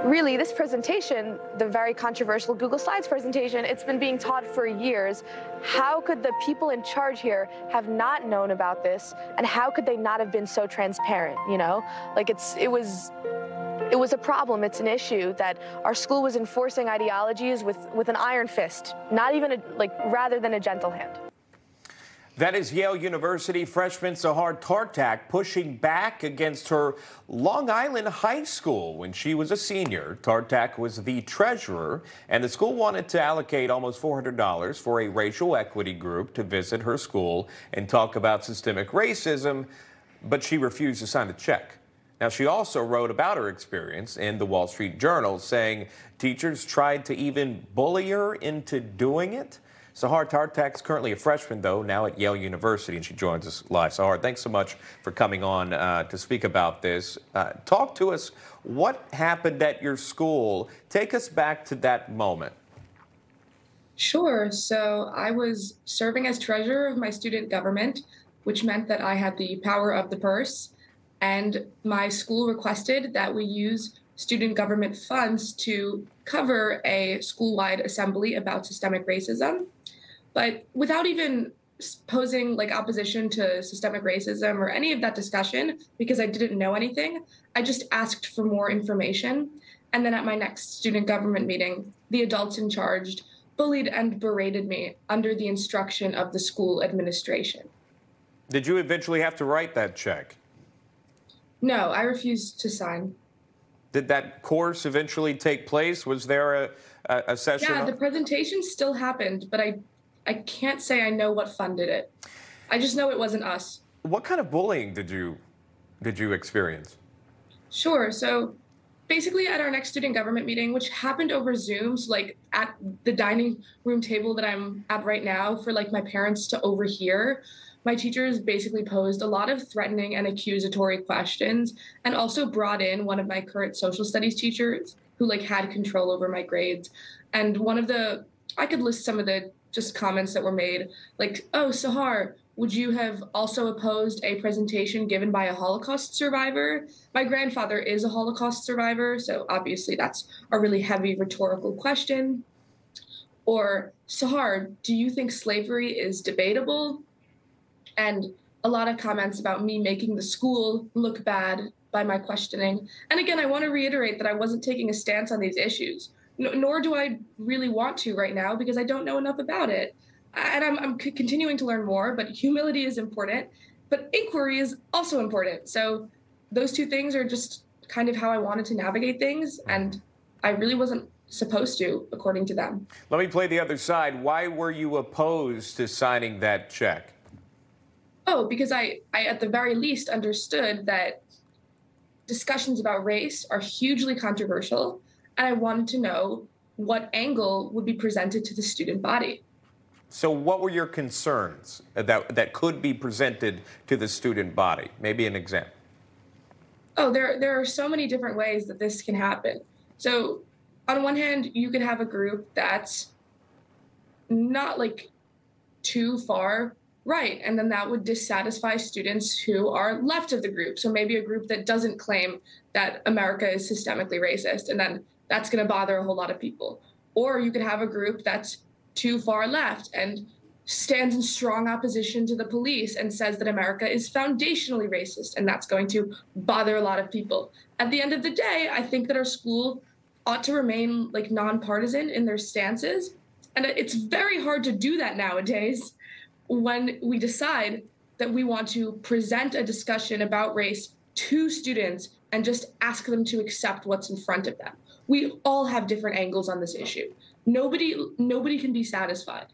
Really, this presentation, the very controversial Google Slides presentation, it's been being taught for years. How could the people in charge here have not known about this, and how could they not have been so transparent, you know? Like, it was a problem, it's an issue that our school was enforcing ideologies with an iron fist, not even rather than a gentle hand. That is Yale University freshman Sahar Tartak pushing back against her Long Island high school when she was a senior. Tartak was the treasurer, and the school wanted to allocate almost $400 for a racial equity group to visit her school and talk about systemic racism, but she refused to sign the check. Now, she also wrote about her experience in the Wall Street Journal, saying teachers tried to even bully her into doing it. Sahar Tartak's currently a freshman, though, now at Yale University, and she joins us live. Sahar, thanks so much for coming on to speak about this. Talk to us. What happened at your school? Take us back to that moment. Sure. So I was serving as treasurer of my student government, which meant that I had the power of the purse. And my school requested that we use student government funds to cover a school-wide assembly about systemic racism. But without even posing opposition to systemic racism or any of that discussion, because I didn't know anything, I just asked for more information. And then at my next student government meeting, the adults in charge bullied and berated me under the instruction of the school administration. Did you eventually have to write that check? No, I refused to sign. Did that course eventually take place? Was there a session? Yeah, the presentation still happened, but I can't say I know what funded it. I just know it wasn't us. What kind of bullying did you experience? Sure. So basically at our next student government meeting, which happened over Zoom, so at the dining room table that I'm at right now for my parents to overhear, my teachers basically posed a lot of threatening and accusatory questions, and also brought in one of my current social studies teachers who had control over my grades. And I could list some of the just comments that were made, oh, Sahar, would you have also opposed a presentation given by a Holocaust survivor? My grandfather is a Holocaust survivor, so obviously that's a really heavy rhetorical question. Or, Sahar, do you think slavery is debatable? And a lot of comments about me making the school look bad by my questioning. And again, I want to reiterate that I wasn't taking a stance on these issues, nor do I really want to right now because I don't know enough about it. And I'm continuing to learn more, but humility is important, but inquiry is also important. So those two things are just kind of how I wanted to navigate things, and I really wasn't supposed to, according to them. Let me play the other side. Why were you opposed to signing that check? Oh, because I at the very least understood that discussions about race are hugely controversial, and I wanted to know what angle would be presented to the student body. So what were your concerns that could be presented to the student body? Maybe an example. Oh, there are so many different ways that this can happen. So on one hand, you could have a group that's not too far right, and then that would dissatisfy students who are left of the group. So maybe a group that doesn't claim that America is systemically racist, and then that's going to bother a whole lot of people. Or you could have a group that's too far left and stands in strong opposition to the police and says that America is foundationally racist, and that's going to bother a lot of people. At the end of the day, I think that our school ought to remain nonpartisan in their stances, and it's very hard to do that nowadays when we decide that we want to present a discussion about race to students and just ask them to accept what's in front of them. We all have different angles on this issue. Nobody can be satisfied.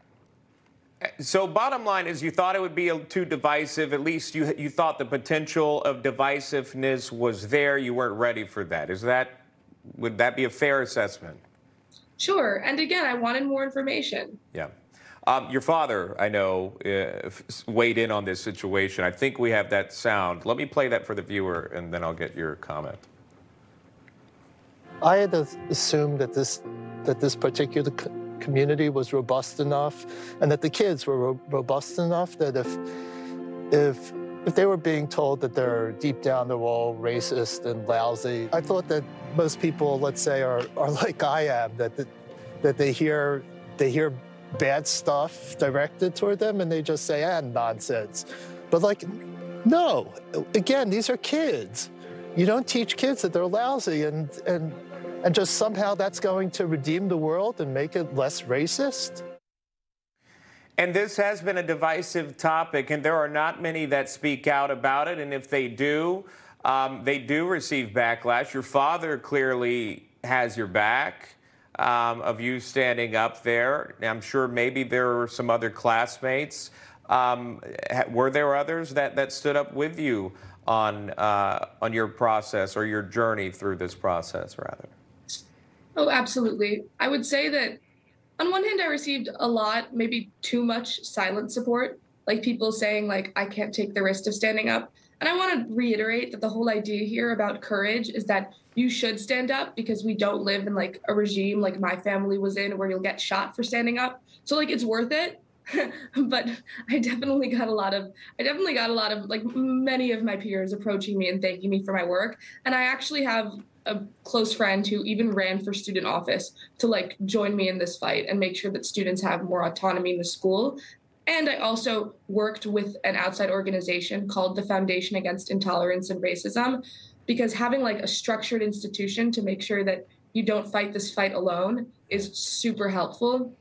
So bottom line is you thought it would be too divisive. At least you thought the potential of divisiveness was there. You weren't ready for that. Would that be a fair assessment? Sure. And again, I wanted more information. Yeah. Your father, I know, weighed in on this situation. I think we have that sound. Let me play that for the viewer, and then I'll get your comment. I had assumed that this particular community was robust enough, and that the kids were robust enough that if if they were being told that they're deep down they're all racist and lousy, I thought that most people, let's say, are like I am, that they hear bad stuff directed toward them and they just say, nonsense. But like, no, again, these are kids. You don't teach kids that they're lousy and just somehow that's going to redeem the world and make it less racist. And this has been a divisive topic, and there are not many that speak out about it. And if they do receive backlash. Your father clearly has your back of you standing up there. I'm sure maybe there were some other classmates. Were there others that stood up with you on your process or your journey through this process, rather? Oh, absolutely. I would say that on one hand, I received a lot, maybe too much silent support, like people saying, like, I can't take the risk of standing up. And I want to reiterate that the whole idea here about courage is that you should stand up because we don't live in like a regime like my family was in where you'll get shot for standing up. So like it's worth it. But I definitely got a lot of like many of my peers approaching me and thanking me for my work. And I actually have a close friend who even ran for student office to like join me in this fight and make sure that students have more autonomy in the school. And I also worked with an outside organization called the Foundation Against Intolerance and Racism, because having like a structured institution to make sure that you don't fight this fight alone is super helpful.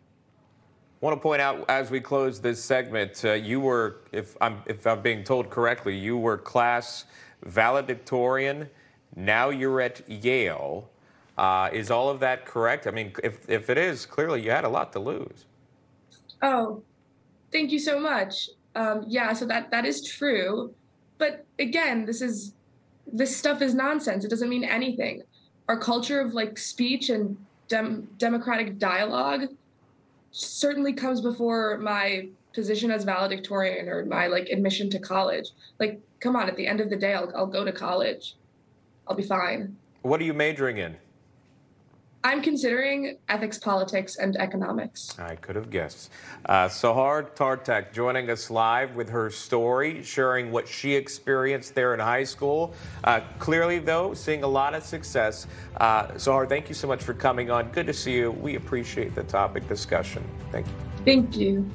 I want to point out as we close this segment, you were, if I'm being told correctly, you were class valedictorian. Now you're at Yale. Is all of that correct? I mean, if it is, clearly you had a lot to lose. Oh, thank you so much. Yeah, so that is true. But again, this stuff is nonsense. It doesn't mean anything. Our culture of like speech and democratic dialogue certainly comes before my position as valedictorian or my like admission to college. Like, come on, at the end of the day, I'll go to college. I'll be fine. What are you majoring in? I'm considering ethics, politics, and economics. I could have guessed. Sahar Tartak joining us live with her story, sharing what she experienced there in high school. Clearly, though, seeing a lot of success. Sahar, thank you so much for coming on. Good to see you. We appreciate the topic discussion. Thank you. Thank you.